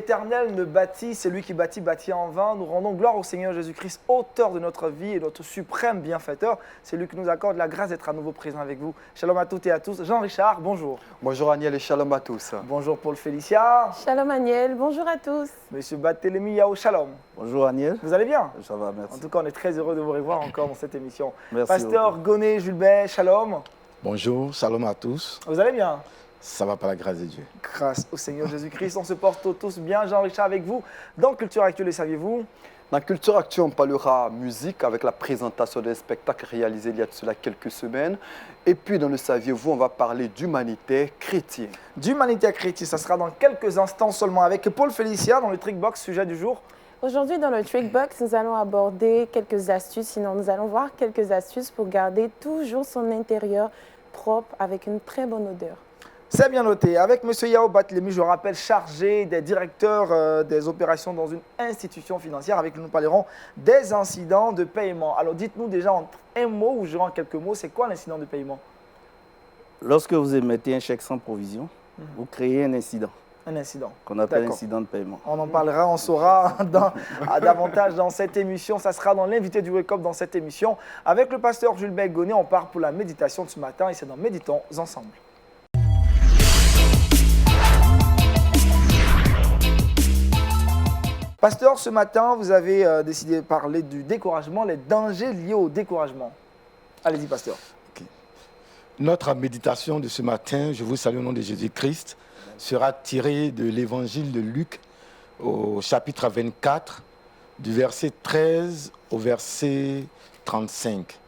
l'Éternel ne bâtit, c'est lui qui bâtit, bâtit en vain. Nous rendons gloire au Seigneur Jésus-Christ, auteur de notre vie et notre suprême bienfaiteur. C'est lui qui nous accorde la grâce d'être à nouveau présent avec vous. Shalom à toutes et à tous. Jean-Richard, bonjour. Bonjour Agnel et shalom à tous. Bonjour Paul Félicia. Shalom Agnel, bonjour à tous. Monsieur Barthélémy Yao, shalom. Bonjour Agnel. Vous allez bien? Ça va, merci. En tout cas, on est très heureux de vous revoir encore dans cette émission. Merci Pasteur beaucoup. Goné Julbert, shalom. Bonjour, shalom à tous. Vous allez bien? Ça va par la grâce de Dieu. Grâce au Seigneur Jésus-Christ, on se porte tous bien. Jean-Richard avec vous. Dans Culture Actuelle, saviez-vous? Dans Culture Actuelle, on parlera musique avec la présentation d'un spectacle réalisé il y a de cela quelques semaines. Et puis dans le saviez-vous, on va parler d'humanité chrétienne. D'humanité chrétienne, ça sera dans quelques instants seulement avec Paul Félicia dans le Trickbox, sujet du jour. Aujourd'hui, dans le Trickbox, nous allons aborder quelques astuces, sinon nous allons voir quelques astuces pour garder toujours son intérieur propre avec une très bonne odeur. C'est bien noté. Avec M. Yao Barthélémy, je rappelle, chargé des directeurs des opérations dans une institution financière, avec qui nous parlerons des incidents de paiement. Alors dites-nous déjà en un mot ou en quelques mots, c'est quoi l'incident de paiement? Lorsque vous émettez un chèque sans provision, vous créez un incident Un incident. qu'on appelle D'accord. incident de paiement. On en parlera, on saura davantage dans cette émission. Ça sera dans l'invité du Wake Up dans cette émission. Avec le pasteur Julbert Goné, on part pour la méditation de ce matin et c'est dans Méditons ensemble. Pasteur, ce matin, vous avez décidé de parler du découragement, les dangers liés au découragement. Allez-y, pasteur. Notre méditation de ce matin, je vous salue au nom de Jésus-Christ, sera tirée de l'évangile de Luc au chapitre 24, du verset 13 au verset 35.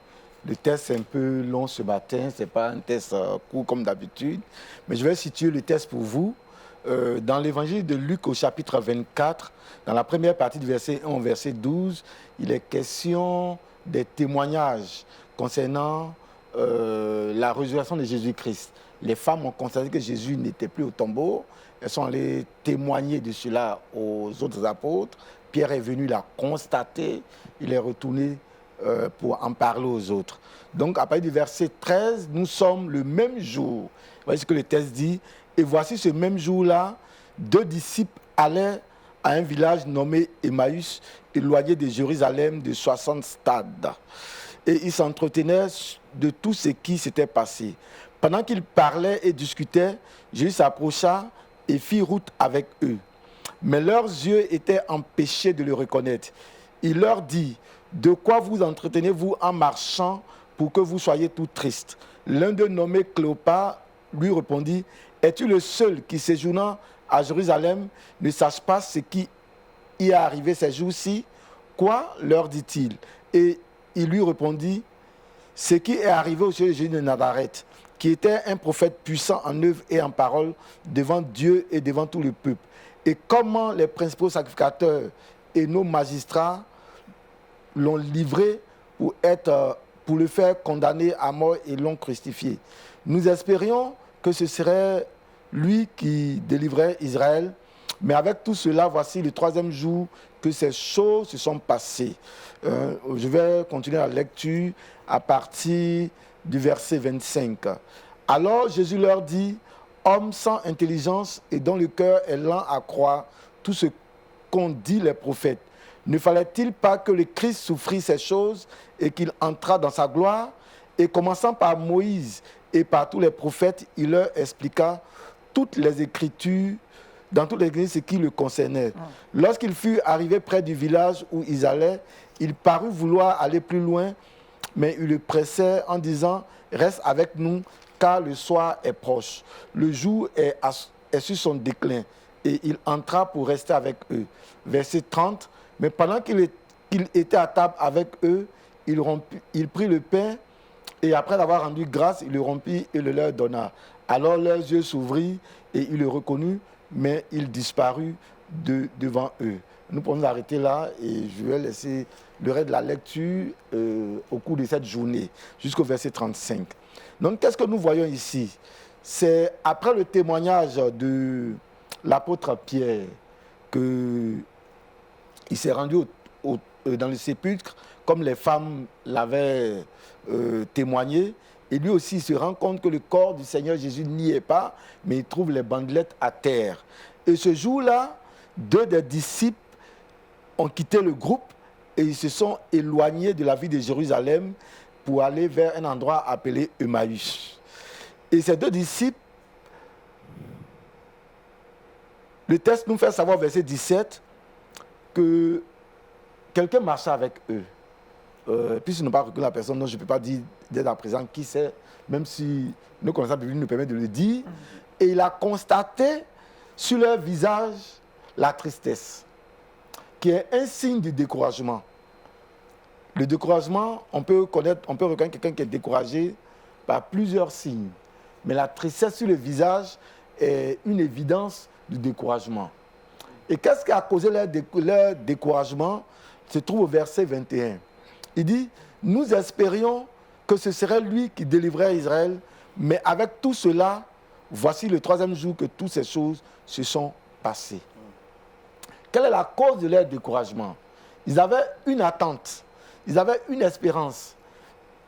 Le texte est un peu long ce matin, ce n'est pas un texte court comme d'habitude, mais je vais situer le texte pour vous. Dans l'évangile de Luc au chapitre 24, dans la première partie du verset 1 au verset 12, il est question des témoignages concernant la résurrection de Jésus-Christ. Les femmes ont constaté que Jésus n'était plus au tombeau. Elles sont allées témoigner de cela aux autres apôtres. Pierre est venu la constater. Il est retourné pour en parler aux autres. Donc, à partir du verset 13, nous sommes le même jour. Voici ce que le texte dit. Et voici ce même jour-là, 2 disciples allaient à un village nommé Emmaüs, éloigné de Jérusalem de 60 stades. Et ils s'entretenaient de tout ce qui s'était passé. Pendant qu'ils parlaient et discutaient, Jésus s'approcha et fit route avec eux. Mais leurs yeux étaient empêchés de le reconnaître. Il leur dit, « De quoi vous entretenez-vous en marchant pour que vous soyez tout tristes ?» L'un d'eux, nommé Cléopas, lui répondit, « Es-tu le seul qui, séjournant à Jérusalem, ne sache pas ce qui y est arrivé ces jours-ci? » Quoi? Leur dit-il. Et il lui répondit, « Ce qui est arrivé au Seigneur Jésus de Nazareth, qui était un prophète puissant en œuvre et en parole devant Dieu et devant tout le peuple. Et comment les principaux sacrificateurs et nos magistrats l'ont livré pour le faire condamner à mort et l'ont crucifié. Nous espérions que ce serait lui qui délivrait Israël. Mais avec tout cela, voici le 3e jour que ces choses se sont passées. Je vais continuer la lecture à partir du verset 25. Alors Jésus leur dit, « Hommes sans intelligence et dont le cœur est lent à croire tout ce qu'ont dit les prophètes, ne fallait-il pas que le Christ souffrit ces choses et qu'il entrât dans sa gloire ?» Et commençant par Moïse et par tous les prophètes, il leur expliqua toutes les Écritures, dans toutes les Écritures, ce qui le concernait. Lorsqu'il fut arrivé près du village où ils allaient, il parut vouloir aller plus loin, mais il le pressait en disant, « Reste avec nous, car le soir est proche. Le jour est sur son déclin. » Et il entra pour rester avec eux. Verset 30, « Mais pendant qu'il était à table avec eux, il prit le pain, et après avoir rendu grâce, il le rompit et le leur donna. Alors leurs yeux s'ouvrirent et il le reconnut, mais il disparut devant eux. » Nous pouvons nous arrêter là et je vais laisser le reste de la lecture au cours de cette journée, jusqu'au verset 35. Donc, qu'est-ce que nous voyons ici? C'est après le témoignage de l'apôtre Pierre qu'il s'est rendu dans le sépulcre, comme les femmes l'avaient témoigné. Et lui aussi, il se rend compte que le corps du Seigneur Jésus n'y est pas, mais il trouve les bandelettes à terre. Et ce jour-là, 2 des disciples ont quitté le groupe et ils se sont éloignés de la ville de Jérusalem pour aller vers un endroit appelé Emmaüs. Et ces 2 disciples, le texte nous fait savoir au verset 17 que quelqu'un marchait avec eux. Puisqu'ils n'ont pas reconnu la personne, donc je ne peux pas dire dès à présent qui c'est, même si nos connaissances bibliques nous permettent de le dire. Et il a constaté sur leur visage la tristesse, qui est un signe de découragement. Le découragement, on peut reconnaître quelqu'un qui est découragé par plusieurs signes. Mais la tristesse sur le visage est une évidence du découragement. Et qu'est-ce qui a causé leur découragement? Se trouve au verset 21. Il dit, nous espérions que ce serait lui qui délivrerait Israël, mais avec tout cela, voici le 3e jour que toutes ces choses se sont passées. Quelle est la cause de leur découragement? Ils avaient une attente, ils avaient une espérance.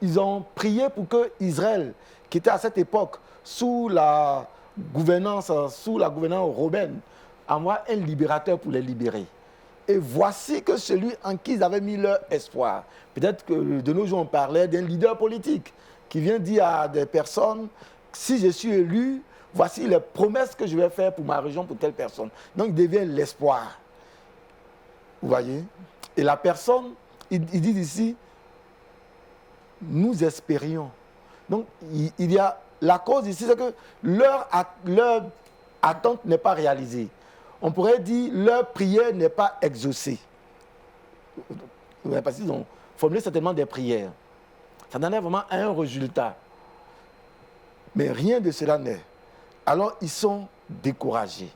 Ils ont prié pour que Israël, qui était à cette époque sous la gouvernance romaine, envoie un libérateur pour les libérer. Et voici que celui en qui ils avaient mis leur espoir. Peut-être que de nos jours, on parlait d'un leader politique qui vient dire à des personnes, si je suis élu, voici les promesses que je vais faire pour ma région, pour telle personne. Donc, il devient l'espoir. Vous voyez? Et la personne, il dit ici, nous espérions. Donc, il y a la cause ici, c'est que leur attente n'est pas réalisée. On pourrait dire leur prière n'est pas exaucée. Parce qu'ils ont formulé certainement des prières. Ça donnait vraiment un résultat. Mais rien de cela n'est. Alors ils sont découragés.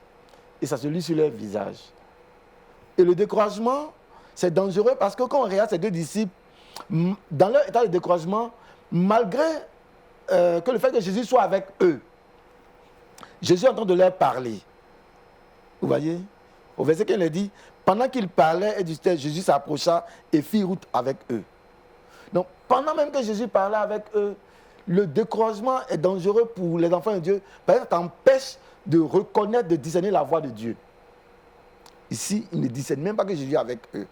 Et ça se lit sur leur visage. Et le découragement, c'est dangereux parce que quand on regarde ces 2 disciples, dans leur état de découragement, malgré que le fait que Jésus soit avec eux, Jésus est en train de leur parler. Vous voyez? Au verset 15, il dit, pendant qu'il parlait, Jésus s'approcha et fit route avec eux. Donc, pendant même que Jésus parlait avec eux, le découragement est dangereux pour les enfants de Dieu, parce que ça t'empêche de reconnaître, de discerner la voix de Dieu. Ici, ils ne discernent même pas que Jésus est avec eux.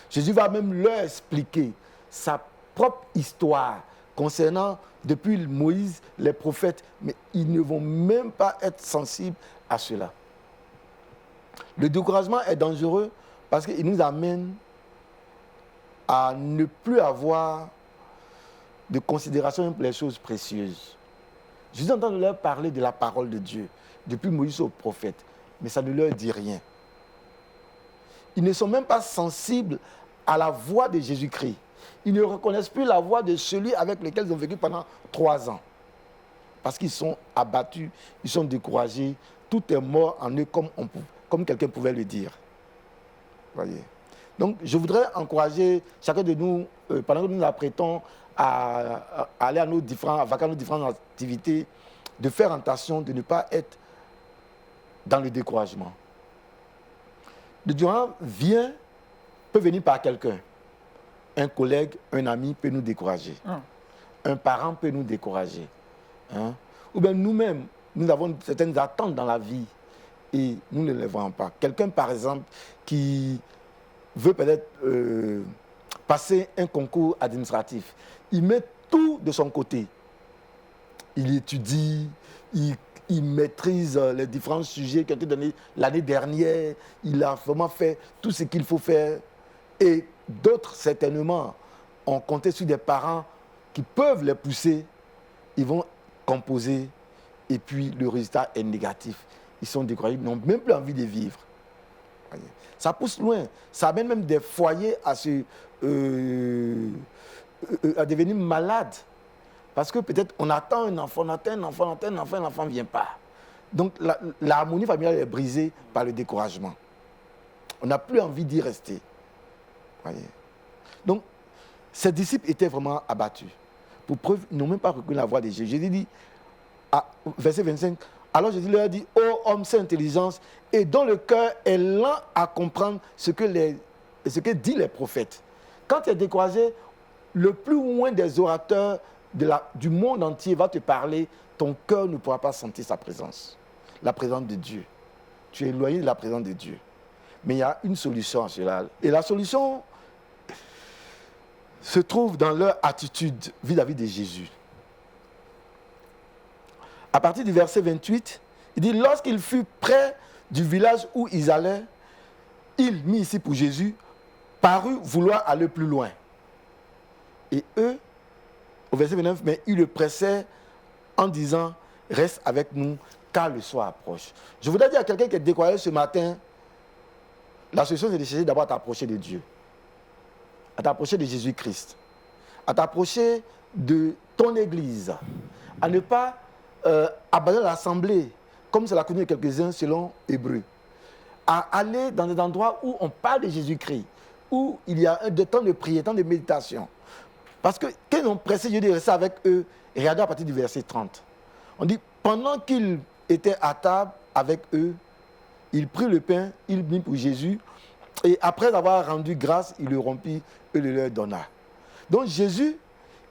Jésus va même leur expliquer sa propre histoire concernant, depuis Moïse, les prophètes, mais ils ne vont même pas être sensibles à cela. Le découragement est dangereux parce qu'il nous amène à ne plus avoir de considération pour les choses précieuses. Je suis en train de leur parler de la parole de Dieu, depuis Moïse au prophète, mais ça ne leur dit rien. Ils ne sont même pas sensibles à la voix de Jésus-Christ. Ils ne reconnaissent plus la voix de celui avec lequel ils ont vécu pendant 3 ans. Parce qu'ils sont abattus, ils sont découragés, tout est mort en eux comme quelqu'un pouvait le dire. Voyez. Donc, je voudrais encourager chacun de nous, pendant que nous nous apprêtons à aller à nos différentes activités, de faire attention, de ne pas être dans le découragement. Le découragement peut venir par quelqu'un. Un collègue, un ami peut nous décourager. Un parent peut nous décourager. Hein? Ou bien nous-mêmes, nous avons certaines attentes dans la vie et nous ne les voyons pas. Quelqu'un, par exemple, qui veut peut-être passer un concours administratif, il met tout de son côté. Il étudie, il maîtrise les différents sujets qui ont été donnés l'année dernière. Il a vraiment fait tout ce qu'il faut faire. Et d'autres, certainement, ont compté sur des parents qui peuvent les pousser. Ils vont composer et puis le résultat est négatif. Ils sont découragés, ils n'ont même plus envie de vivre. Ça pousse loin. Ça amène même des foyers à devenir malades. Parce que peut-être on attend un enfant, l'enfant ne vient pas. Donc l'harmonie familiale est brisée par le découragement. On n'a plus envie d'y rester. Voyez. Donc, ces disciples étaient vraiment abattus. Pour preuve, ils n'ont même pas reconnu la voix de Jésus. Jésus dit, verset 25, alors Jésus leur dit, ô homme sans intelligence, et dont le cœur est lent à comprendre ce que disent les prophètes. Quand tu es découragé, le plus loin des orateurs du monde entier va te parler, ton cœur ne pourra pas sentir sa présence, la présence de Dieu. Tu es éloigné de la présence de Dieu. Mais il y a une solution à cela. Et la solution se trouve dans leur attitude vis-à-vis de Jésus. À partir du verset 28, il dit, lorsqu'il fut près du village où ils allaient, il, mis ici pour Jésus, parut vouloir aller plus loin. Et eux, au verset 29, mais ils le pressaient en disant, reste avec nous, car le soir approche. Je voudrais dire à quelqu'un qui est découragé ce matin, la solution c'est de chercher d'abord à t'approcher de Dieu, à t'approcher de Jésus-Christ, à t'approcher de ton église, à ne pas abandonner l'assemblée, comme c'est la connu de quelques-uns selon Hébreu, à aller dans des endroits où on parle de Jésus-Christ, où il y a des temps de prière, temps de méditation. Parce que quand ils ont pressé Dieu de rester avec eux, regardez à partir du verset 30. On dit, pendant qu'il était à table avec eux, il prit le pain, il mit pour Jésus, et après avoir rendu grâce, il le rompit et le leur donna. Donc Jésus,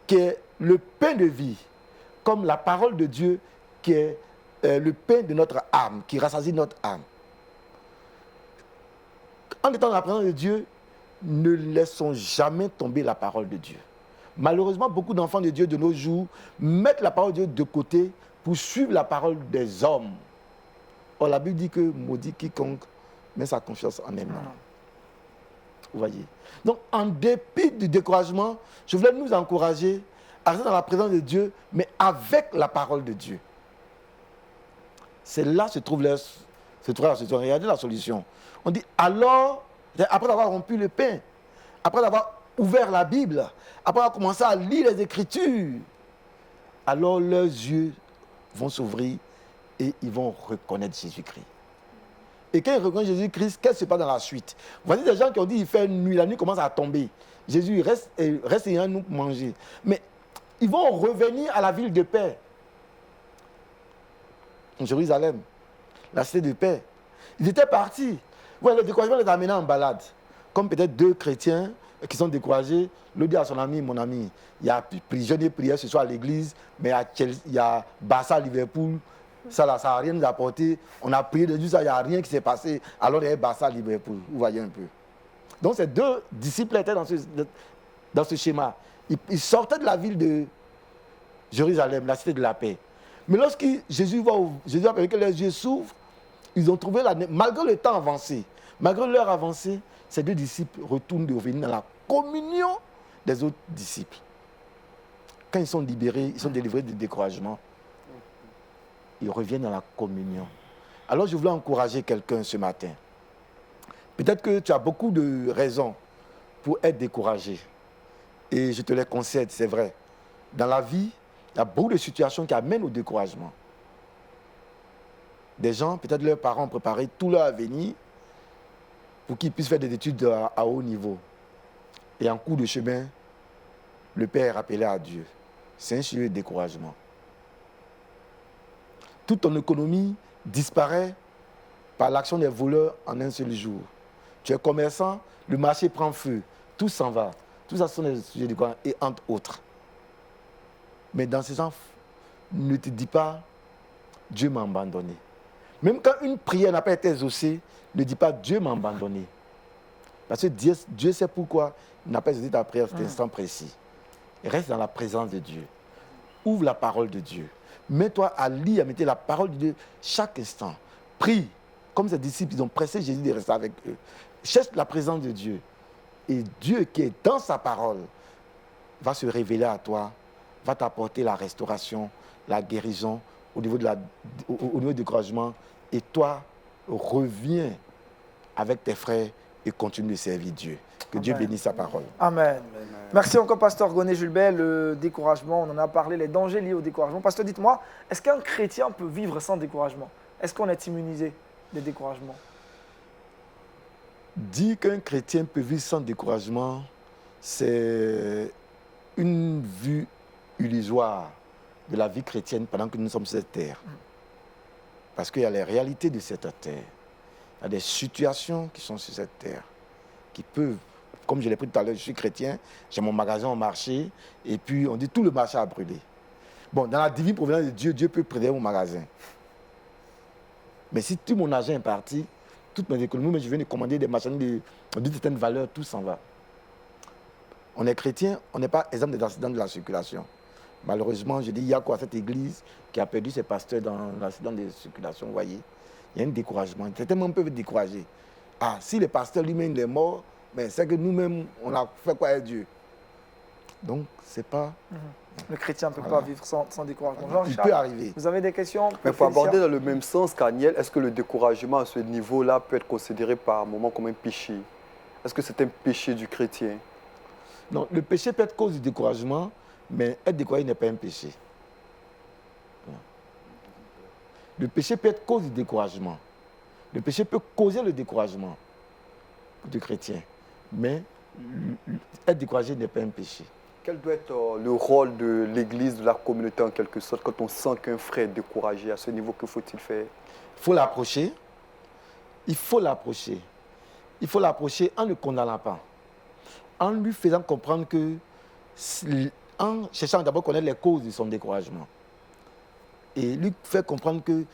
qui est le pain de vie, comme la parole de Dieu, qui est le pain de notre âme, qui rassasie notre âme. En étant dans la présence de Dieu, ne laissons jamais tomber la parole de Dieu. Malheureusement, beaucoup d'enfants de Dieu de nos jours mettent la parole de Dieu de côté pour suivre la parole des hommes. Or, la Bible dit que maudit quiconque met sa confiance en elle-même. Vous voyez. Donc, en dépit du découragement, je voulais nous encourager à rester dans la présence de Dieu, mais avec la parole de Dieu. C'est là que se trouve la solution. Regardez la solution. On dit, alors, après avoir rompu le pain, après avoir ouvert la Bible, après avoir commencé à lire les Écritures, alors leurs yeux vont s'ouvrir et ils vont reconnaître Jésus-Christ. Et quand ils reconnaissent Jésus-Christ, qu'est-ce qui se passe dans la suite? Voici des gens qui ont dit, il fait nuit, la nuit commence à tomber. Jésus reste et nous manger. Mais ils vont revenir à la ville de paix. En Jérusalem, la cité de paix. Ils étaient partis. Ouais, le découragement les a amenés en balade. Comme peut-être deux chrétiens qui sont découragés, l'autre dit à son ami, mon ami, il y a jeûne et prière ce soir à l'église, mais il y a Barça, Liverpool, ça n'a rien nous apporté. On a prié de Dieu, ça, il n'y a rien qui s'est passé. Alors il y a Barça, Liverpool, vous voyez un peu. Donc ces deux disciples étaient dans ce schéma. Ils sortaient de la ville de Jérusalem, la cité de la paix. Mais lorsque Jésus a permis que leurs yeux s'ouvrent, ils ont trouvé, malgré le temps avancé, malgré l'heure avancée, ces deux disciples retournent de revenir dans la communion des autres disciples. Quand ils sont libérés, ils sont délivrés du découragement, ils reviennent dans la communion. Alors je voulais encourager quelqu'un ce matin. Peut-être que tu as beaucoup de raisons pour être découragé. Et je te les concède, c'est vrai. Dans la vie, il y a beaucoup de situations qui amènent au découragement. Des gens, peut-être leurs parents ont préparé tout leur avenir pour qu'ils puissent faire des études à haut niveau. Et en cours de chemin, le père est rappelé à Dieu. C'est un sujet de découragement. Toute ton économie disparaît par l'action des voleurs en un seul jour. Tu es commerçant, le marché prend feu, tout s'en va. Tout ça sont des sujets de découragement et entre autres. Mais dans ces sens, ne te dis pas, Dieu m'a abandonné. Même quand une prière n'a pas été exaucée, ne dis pas, Dieu m'a abandonné. Parce que Dieu sait pourquoi il n'a pas exaucé ta prière à cet instant précis. Reste dans la présence de Dieu. Ouvre la parole de Dieu. Mets-toi à lire, à mettre la parole de Dieu chaque instant. Prie. Comme ces disciples, ils ont pressé Jésus de rester avec eux. Cherche la présence de Dieu. Et Dieu qui est dans sa parole va se révéler à toi, va t'apporter la restauration, la guérison au niveau du découragement. Et toi, reviens avec tes frères et continue de servir Dieu. Que Dieu bénisse sa parole. Amen. Merci encore, Pasteur Goné Julbert. Le découragement, on en a parlé, les dangers liés au découragement. Pasteur, dites-moi, est-ce qu'un chrétien peut vivre sans découragement? Est-ce qu'on est immunisé des découragements? Dire qu'un chrétien peut vivre sans découragement, c'est une vue illusoire de la vie chrétienne pendant que nous sommes sur cette terre. Parce qu'il y a les réalités de cette terre. Il y a des situations qui sont sur cette terre qui peuvent, comme je l'ai pris tout à l'heure, je suis chrétien, j'ai mon magasin au marché, et puis on dit tout le marché a brûlé. Bon, dans la divine providence de Dieu, Dieu peut préserver mon magasin. Mais si tout mon argent est parti, toutes mes économies, mais je viens de commander des machines d'une certaine valeur, tout s'en va. On est chrétien, on n'est pas exempt des accidents de la circulation. Malheureusement, je dis, il y a quoi cette église qui a perdu ses pasteurs dans l'accident de circulation, vous voyez. Il y a un découragement. Certains peuvent être découragés. Ah, si le pasteur lui-même est mort, mais c'est que nous-mêmes, on a fait quoi avec Dieu? Donc, c'est pas... Le chrétien ne peut pas vivre sans découragement. Il Jean-Charles, peut arriver. vous avez des questions Mais pour aborder dans le même sens, Daniel, est-ce que le découragement à ce niveau-là peut être considéré par moment comme un péché? Est-ce que c'est un péché du chrétien? Non, le péché peut être cause du découragement, mais être découragé n'est pas un péché. Le péché peut être cause du découragement. Le péché peut causer le découragement du chrétien, mais être découragé n'est pas un péché. Quel doit être le rôle de l'Église, de la communauté en quelque sorte, quand on sent qu'un frère est découragé? À ce niveau, que faut-il faire? Il faut l'approcher. Il faut l'approcher. Il faut l'approcher en ne condamnant pas. En lui faisant comprendre que, en cherchant d'abord à connaître les causes de son découragement. Et lui faire comprendre que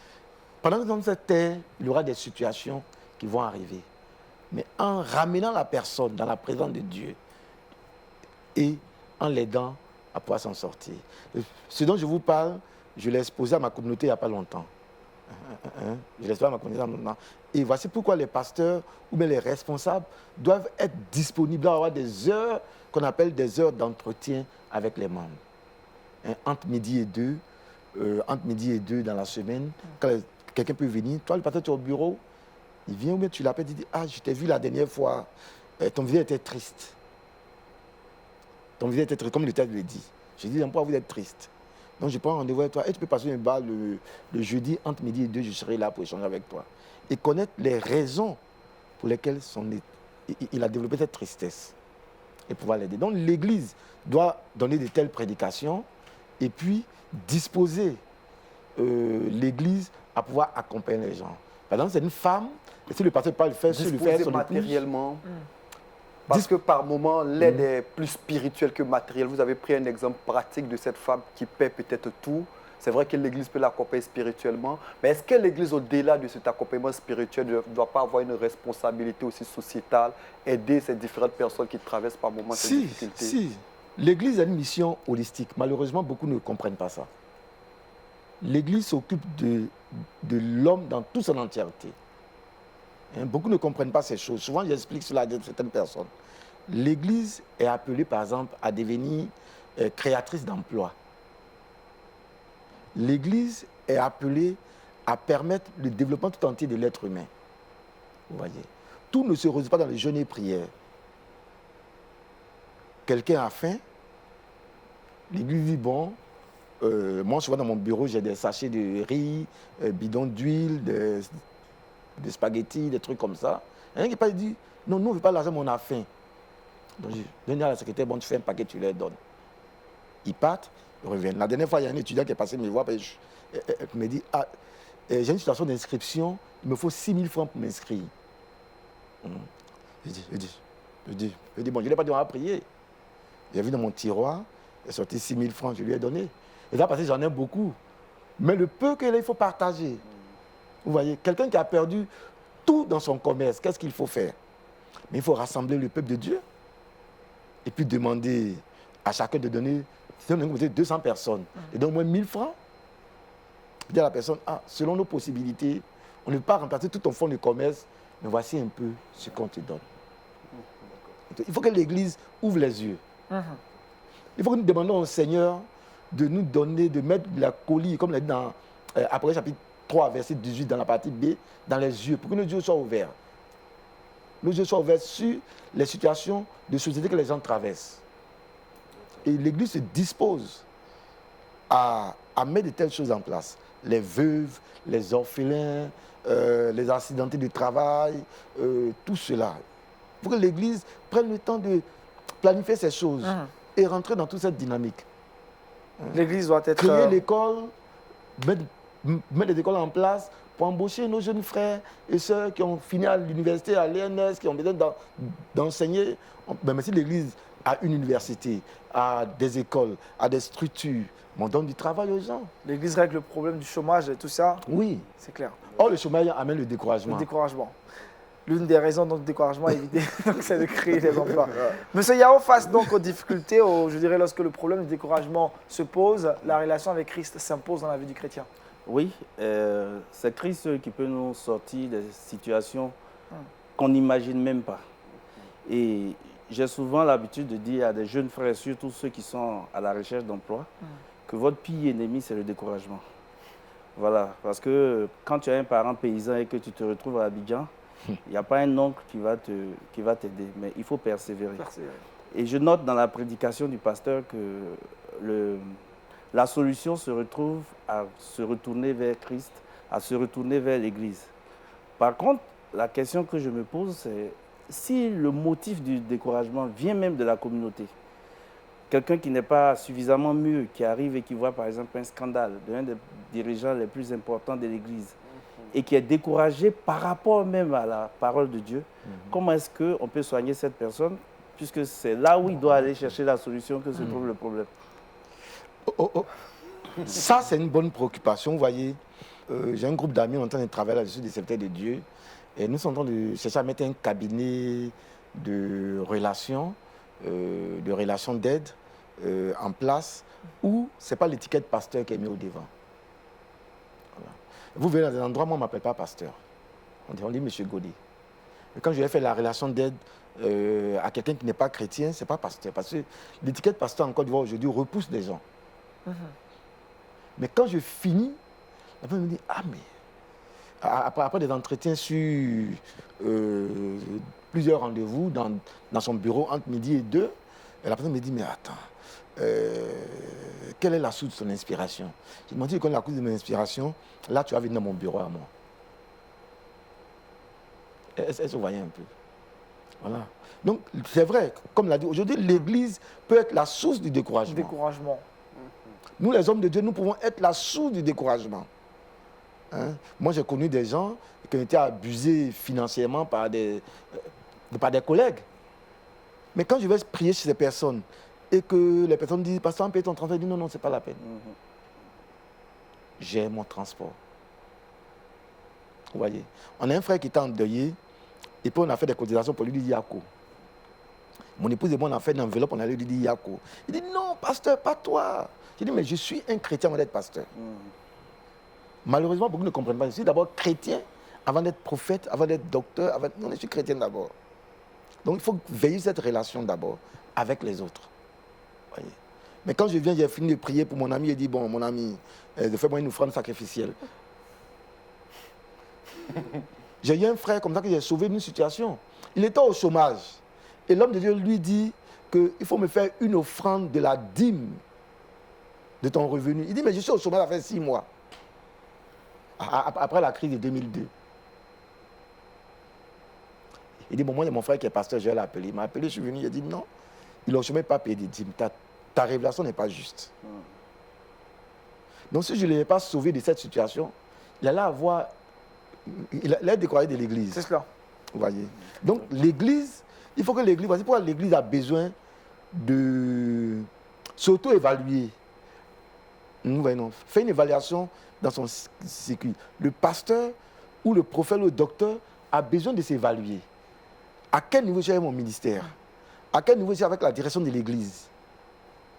pendant que dans cette terre, il y aura des situations qui vont arriver. Mais en ramenant la personne dans la présence de Dieu et en l'aidant à pouvoir s'en sortir. Ce dont je vous parle, je l'ai exposé à ma communauté il n'y a pas longtemps. Je l'ai exposé à ma communauté il y a pas longtemps. Et voici pourquoi les pasteurs ou bien les responsables doivent être disponibles, doivent avoir des heures qu'on appelle des heures d'entretien avec les membres. Entre midi et deux dans la semaine, quand quelqu'un peut venir, toi le pasteur tu es au bureau, il vient ou bien tu l'appelles, il dit, ah je t'ai vu la dernière fois, ton visage était triste. Ton visage était triste, comme le texte le dit. Je dis, pourquoi vous êtes triste? Donc je prends rendez-vous avec toi et tu peux passer un bar le jeudi entre midi et deux, je serai là pour échanger avec toi. Et connaître les raisons pour lesquelles il a développé cette tristesse et pouvoir l'aider. Donc l'Église doit donner de telles prédications et puis disposer l'Église à pouvoir accompagner les gens. Par exemple, c'est une femme, et si le pasteur ne peut pas le faire, si le fait son matériellement. Parce que par moment, l'aide est plus spirituelle que matérielle. Vous avez pris un exemple pratique de cette femme qui paie peut-être tout. C'est vrai que l'Église peut l'accompagner spirituellement, mais est-ce que l'Église, au-delà de cet accompagnement spirituel, ne doit pas avoir une responsabilité aussi sociétale, aider ces différentes personnes qui traversent par moments ces difficultés? Si, l'Église a une mission holistique. Malheureusement, beaucoup ne comprennent pas ça. L'Église s'occupe de l'homme dans toute son entièreté. Beaucoup ne comprennent pas ces choses. Souvent, j'explique cela à certaines personnes. L'Église est appelée, par exemple, à devenir créatrice d'emplois. L'Église est appelée à permettre le développement tout entier de l'être humain. Vous voyez, tout ne se résout pas dans les jeûnes et prières. Quelqu'un a faim, l'Église dit, bon, moi, souvent dans mon bureau, j'ai des sachets de riz, bidons d'huile, des spaghettis, des trucs comme ça. Il y en a qui pas dit, non, nous, on ne veut pas l'argent, mais on a faim. Donc, je donne à la secrétaire, bon, tu fais un paquet, tu leur donnes. Ils partent, ils reviennent. La dernière fois, il y a un étudiant qui est passé me voir, il me dit, ah, j'ai une situation d'inscription, il me faut 6 000 francs pour m'inscrire. Je dis, bon, je ne l'ai pas demandé à prier. J'ai vu dans mon tiroir, il est sorti 6 000 francs, je lui ai donné. Et là, parce que j'en ai beaucoup. Mais le peu qu'il a, il faut partager. Vous voyez, quelqu'un qui a perdu tout dans son commerce, qu'est-ce qu'il faut faire? Mais il faut rassembler le peuple de Dieu et puis demander à chacun de donner, si on a 200 personnes, et donc au moins 1000 francs. Dire à la personne, ah, selon nos possibilités, on ne peut pas remplacer tout ton fonds de commerce, mais voici un peu ce qu'on te donne. Il faut que l'Église ouvre les yeux. Il faut que nous demandions au Seigneur de nous donner, de mettre de la colis, comme il a dit dans Apocalypse chapitre 3, verset 18, dans la partie B, dans les yeux, pour que nos yeux soient ouverts. Nos yeux soient ouverts sur les situations de société que les gens traversent. Et l'Église se dispose à mettre de telles choses en place. Les veuves, les orphelins, les accidentés du travail, tout cela. Il faut que l'Église prenne le temps de planifier ces choses et rentrer dans toute cette dynamique. L'Église doit être... Créer l'école, mettre des écoles en place pour embaucher nos jeunes frères et sœurs qui ont fini à l'université, à l'ENS, qui ont besoin d'enseigner. Mais si l'Église à une université, à des écoles, à des structures. Mais on donne du travail aux gens. L'Église règle le problème du chômage et tout ça, Oui. c'est clair. Or, le chômage amène le Le découragement. découragement. L'une des raisons du découragement, évidemment, donc, c'est de créer des emplois. Monsieur Yao, face donc aux difficultés, je dirais lorsque le problème du découragement se pose, la relation avec Christ s'impose dans la vie du chrétien. Oui, c'est Christ qui peut nous sortir des situations qu'on n'imagine même pas. Et j'ai souvent l'habitude de dire à des jeunes frères, surtout ceux qui sont à la recherche d'emploi, que votre pire ennemi, c'est le découragement. Voilà, parce que quand tu as un parent paysan et que tu te retrouves à Abidjan, il n'y a pas un oncle qui va t'aider, mais il faut persévérer. Et je note dans la prédication du pasteur que la solution se retrouve à se retourner vers Christ, à se retourner vers l'Église. Par contre, la question que je me pose, c'est si le motif du découragement vient même de la communauté, quelqu'un qui n'est pas suffisamment mûr, qui arrive et qui voit par exemple un scandale d'un des dirigeants les plus importants de l'Église et qui est découragé par rapport même à la parole de Dieu, comment est-ce qu'on peut soigner cette personne puisque c'est là où il doit aller chercher la solution que se trouve le problème. Ça, c'est une bonne préoccupation. Vous voyez, j'ai un groupe d'amis en train de travailler là-dessus, des serviteurs de Dieu. Et nous sommes en train de chercher à mettre un cabinet de relations d'aide en place où ce n'est pas l'étiquette pasteur qui est mise au devant. Voilà. Vous verrez dans des endroits, moi, on ne m'appelle pas pasteur. On dit Monsieur Godé. Et quand je vais faire la relation d'aide à quelqu'un qui n'est pas chrétien, ce n'est pas pasteur. Parce que l'étiquette pasteur en Côte d'Ivoire aujourd'hui repousse des gens. Mais quand je finis, la personne me dit, ah mais, après des entretiens sur plusieurs rendez-vous dans son bureau entre midi et 2, et la personne me dit, mais attends, quelle est la source de son inspiration? Je lui ai dit, quand la source de mon inspiration, là tu vas venir dans mon bureau à moi. Est-ce que vous voyez un peu? Voilà. Donc c'est vrai, comme l'a dit, aujourd'hui l'Église peut être la source du découragement. Nous, les hommes de Dieu, nous pouvons être la source du découragement. Hein? Moi, j'ai connu des gens qui ont été abusés financièrement par des collègues. Mais quand je vais prier chez ces personnes et que les personnes disent, pasteur, on paye ton transport, je dis non, ce n'est pas la peine. J'ai mon transport. Vous voyez, on a un frère qui est endeuillé et puis on a fait des cotisations pour lui dire Yako. Mon épouse et moi, on a fait une enveloppe, on a lui dit Yako. Il dit non, pasteur, pas toi. J'ai dit, mais je suis un chrétien avant d'être pasteur. Malheureusement, beaucoup ne comprennent pas. Je suis d'abord chrétien avant d'être prophète, avant d'être docteur. Non, je suis chrétien d'abord. Donc, il faut veiller cette relation d'abord avec les autres. Voyez. Mais quand je viens, j'ai fini de prier pour mon ami. Il dit, bon, mon ami, fais-moi une offrande sacrificielle. J'ai eu un frère comme ça que j'ai sauvé d'une situation. Il était au chômage. Et l'homme de Dieu lui dit qu'il faut me faire une offrande de la dîme de ton revenu. Il dit, mais je suis au chômage, ça fait 6 mois. Après la crise de 2002. Il dit, bon, moi, il y a mon frère qui est pasteur, je vais l'appeler. Il m'a appelé, je suis venu, il a dit, non, il n'a jamais pas payé des dîmes. Ta révélation n'est pas juste. Donc, si je ne l'avais pas sauvé de cette situation, il allait avoir... Il allait découragé de l'Église. C'est cela. Vous voyez. Donc, l'Église, il faut que l'Église... Voici pourquoi l'Église a besoin de s'auto-évaluer. Fait une évaluation dans son circuit. Le pasteur ou le prophète ou le docteur a besoin de s'évaluer. À quel niveau j'ai mon ministère? À quel niveau j'ai avec la direction de l'Église?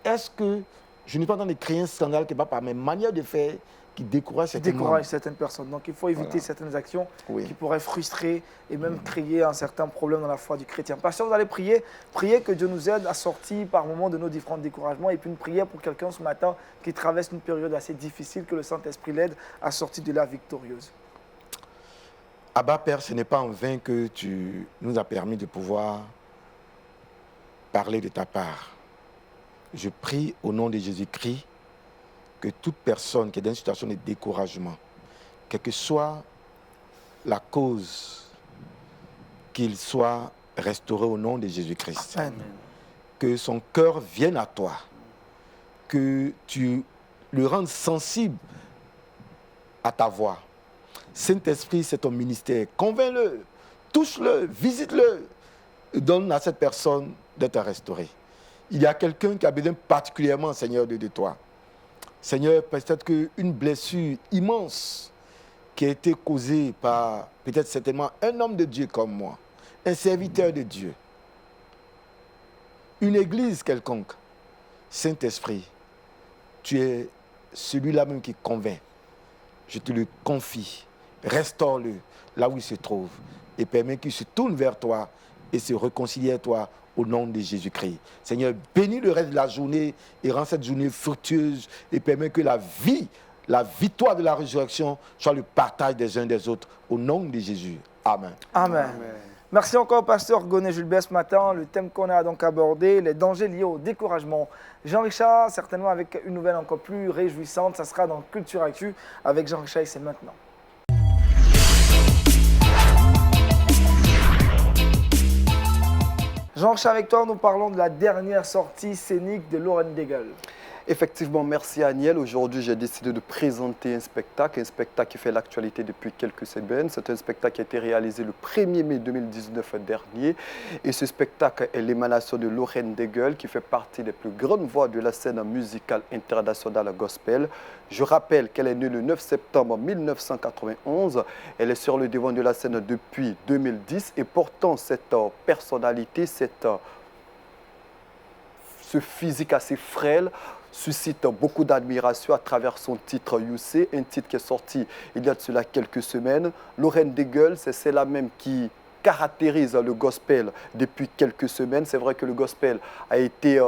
Est-ce que je n'ai pas en train de créer un scandale qui va par mes manières de faire qui décourage certaines personnes. Donc il faut éviter certaines actions qui pourraient frustrer et même créer un certain problème dans la foi du chrétien. Pasteur, vous allez prier que Dieu nous aide à sortir par moments de nos différents découragements et puis une prière pour quelqu'un ce matin qui traverse une période assez difficile, que le Saint-Esprit l'aide à sortir de là victorieuse. Abba Père, ce n'est pas en vain que tu nous as permis de pouvoir parler de ta part. Je prie au nom de Jésus-Christ que toute personne qui est dans une situation de découragement, quelle que soit la cause, qu'il soit restauré au nom de Jésus-Christ. Amen. Que son cœur vienne à toi, que tu le rendes sensible à ta voix. Saint-Esprit, c'est ton ministère. Convainc-le, touche-le, visite-le, donne à cette personne d'être restaurée. il y a quelqu'un qui a besoin particulièrement, Seigneur, de toi. Seigneur, peut-être qu'une blessure immense qui a été causée par peut-être certainement un homme de Dieu comme moi, un serviteur de Dieu, une église quelconque, Saint-Esprit, tu es celui-là même qui convainc. Je te le confie. Restaure-le là où il se trouve et permets qu'il se tourne vers toi et se réconcilie à toi au nom de Jésus-Christ. Seigneur, bénis le reste de la journée et rends cette journée fructueuse et permets que la vie, la victoire de la résurrection soit le partage des uns des autres au nom de Jésus. Amen. Amen. Merci encore, pasteur Gonnet Julbert, ce matin. Le thème qu'on a donc abordé, les dangers liés au découragement. Jean-Richard, certainement avec une nouvelle encore plus réjouissante, ça sera dans Culture Actu avec Jean-Richard et c'est maintenant. Jean-Richard, avec toi, nous parlons de la dernière sortie scénique de Lauren Daigle. Effectivement, merci Aniel. Aujourd'hui, j'ai décidé de présenter un spectacle qui fait l'actualité depuis quelques semaines. C'est un spectacle qui a été réalisé le 1er mai 2019 dernier. Et ce spectacle est l'émanation de Lauren Daigle, qui fait partie des plus grandes voix de la scène musicale internationale gospel. Je rappelle qu'elle est née le 9 septembre 1991. Elle est sur le devant de la scène depuis 2010. Et pourtant, cette personnalité, ce physique assez frêle, suscite beaucoup d'admiration à travers son titre You Say, un titre qui est sorti il y a de cela quelques semaines. Lauren Daigle, c'est celle-là même qui caractérise le gospel depuis quelques semaines. C'est vrai que le gospel a été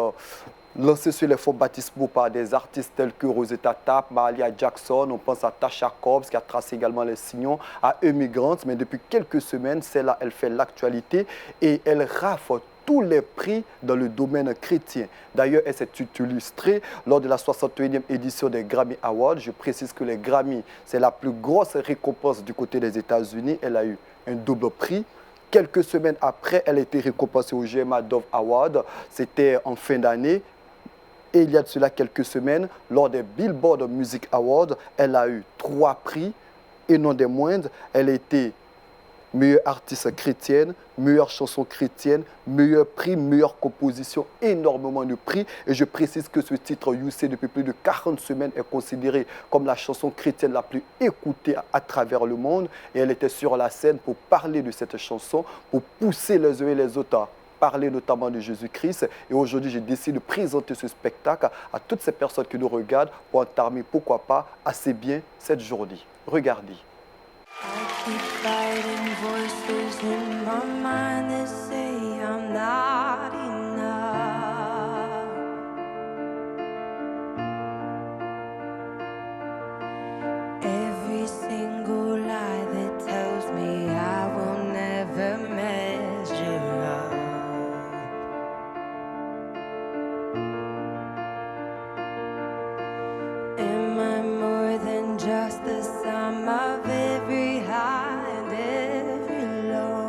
lancé sur les fonds baptismaux par des artistes tels que Rosetta Tapp, Mahalia Jackson, on pense à Tasha Cobbs qui a tracé également les signaux, à Emigrant, mais depuis quelques semaines, celle-là, elle fait l'actualité et elle rafle tous les prix dans le domaine chrétien. D'ailleurs, elle s'est illustrée lors de la 61e édition des Grammy Awards. Je précise que les Grammy, c'est la plus grosse récompense du côté des États-Unis. Elle a eu un double prix. Quelques semaines après, elle a été récompensée au GMA Dove Award. C'était en fin d'année. Et il y a de cela quelques semaines, lors des Billboard Music Awards, elle a eu 3 prix. Et non des moindres, elle a été meilleure artiste chrétienne, meilleure chanson chrétienne, meilleur prix, meilleure composition, énormément de prix. Et je précise que ce titre You Say, depuis plus de 40 semaines, est considéré comme la chanson chrétienne la plus écoutée à travers le monde. Et elle était sur la scène pour parler de cette chanson, pour pousser les uns et les autres à parler notamment de Jésus-Christ. Et aujourd'hui, j'ai décidé de présenter ce spectacle à toutes ces personnes qui nous regardent pour entamer, pourquoi pas, assez bien cette journée. Regardez. I keep fighting voices in my mind that say I'm not enough. Every single lie that tells me I will never measure up. Am I more than just the sum of every high and every low?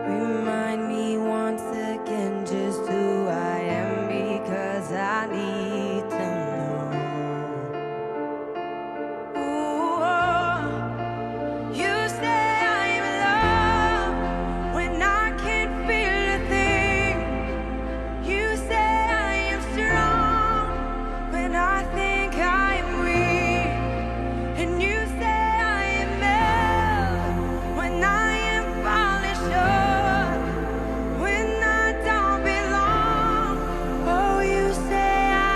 Remind me once again just who I am, because I need to know. Ooh, oh, you say I'm loved when I can't feel a thing. You say I am strong when I think I am weak. And you say I am held when I am falling short, when I don't belong. Oh, you say I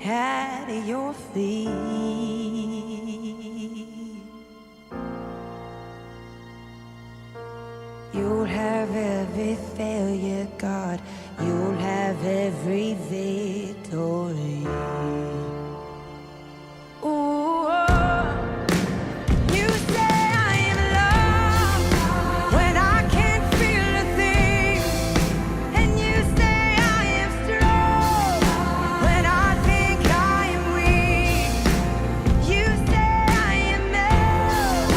at your feet. You'll have every failure, God. You'll have every victory. Ooh, you say I am loved when I can't feel a thing, and you say I am strong when I think I am weak. You say I am held